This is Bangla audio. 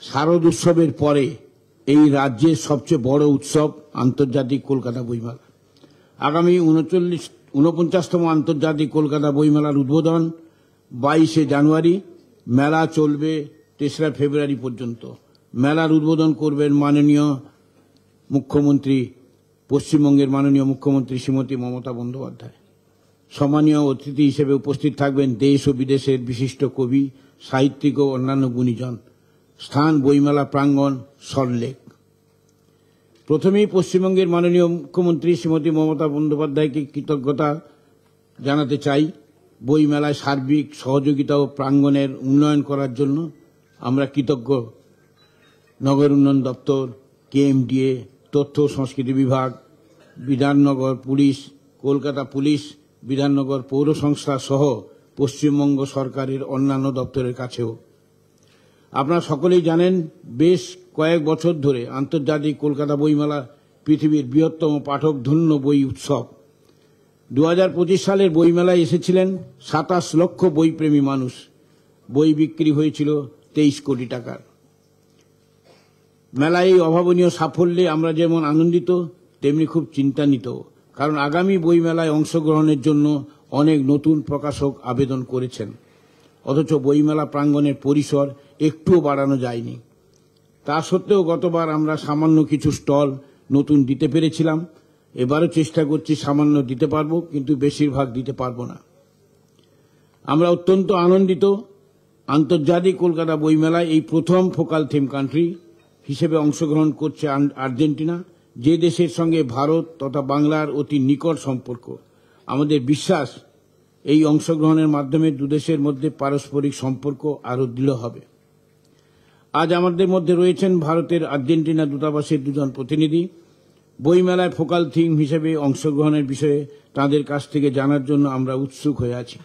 শারদ উৎসবের পরে এই রাজ্যের সবচেয়ে বড় উৎসব আন্তর্জাতিক কলকাতা বইমেলা। আগামী 49তম আন্তর্জাতিক কলকাতা বইমেলার উদ্বোধন 22শে জানুয়ারি। মেলা চলবে 3রা ফেব্রুয়ারি পর্যন্ত। মেলার উদ্বোধন করবেন মাননীয় মুখ্যমন্ত্রী, পশ্চিমবঙ্গের মাননীয় মুখ্যমন্ত্রী শ্রীমতী মমতা বন্দ্যোপাধ্যায়। সম্মানীয় অতিথি হিসেবে উপস্থিত থাকবেন দেশ ও বিদেশের বিশিষ্ট কবি, সাহিত্যিক ও অন্যান্য গুণীজন। স্থান বইমেলা প্রাঙ্গণ, সল্টলেক। প্রথমেই পশ্চিমবঙ্গের মাননীয় মুখ্যমন্ত্রী শ্রীমতী মমতা বন্দ্যোপাধ্যায়কে কৃতজ্ঞতা জানাতে চাই। বইমেলায় সার্বিক সহযোগিতা ও প্রাঙ্গণের উন্নয়ন করার জন্য আমরা কৃতজ্ঞ। নগর উন্নয়ন দপ্তর, কেএমডিএ, তথ্য ও সংস্কৃতি বিভাগ, বিধাননগর পুলিশ, কলকাতা পুলিশ, বিধাননগর পৌর সংস্থা সহ পশ্চিমবঙ্গ সরকারের অন্যান্য দপ্তরের কাছেও। আপনারা সকলেই জানেন, বেশ কয়েক বছর ধরে আন্তর্জাতিক কলকাতা বইমেলা পৃথিবীর বৃহত্তম পাঠকধন্য বই উৎসব। 2025 সালের বইমেলায় এসেছিলেন 27 লক্ষ বইপ্রেমী মানুষ। বই বিক্রি হয়েছিল 23 কোটি টাকার। মেলায় এই অভাবনীয় সাফল্যে আমরা যেমন আনন্দিত, তেমনি খুব চিন্তান্বিত। কারণ আগামী বইমেলায় অংশগ্রহণের জন্য অনেক নতুন প্রকাশক আবেদন করেছেন, অথচ বইমেলা প্রাঙ্গণের পরিসর একটুও বাড়ানো যায়নি। তা সত্ত্বেও গতবার আমরা সামান্য কিছু স্টল নতুন দিতে পেরেছিলাম। এবারও চেষ্টা করছি সামান্য দিতে পারবো, কিন্তু বেশিরভাগ দিতে পারবো না। আমরা অত্যন্ত আনন্দিত। আন্তর্জাতিক কলকাতা বইমেলায় এই প্রথম ফোকাল থিম কান্ট্রি হিসেবে অংশগ্রহণ করছে আর্জেন্টিনা, যে দেশের সঙ্গে ভারত তথা বাংলার অতি নিকট সম্পর্ক। আমাদের বিশ্বাস, এই অংশগ্রহণের মাধ্যমে দুদেশের মধ্যে পারস্পরিক সম্পর্ক আরও দৃঢ় হবে। আজ আমাদের মধ্যে রয়েছেন ভারতের আর্জেন্টিনা দূতাবাসের 2 জন প্রতিনিধি। বইমেলায় ফোকাল থিম হিসেবে অংশগ্রহণের বিষয়ে তাদের কাছ থেকে জানার জন্য আমরা উৎসুক হয়ে আছি।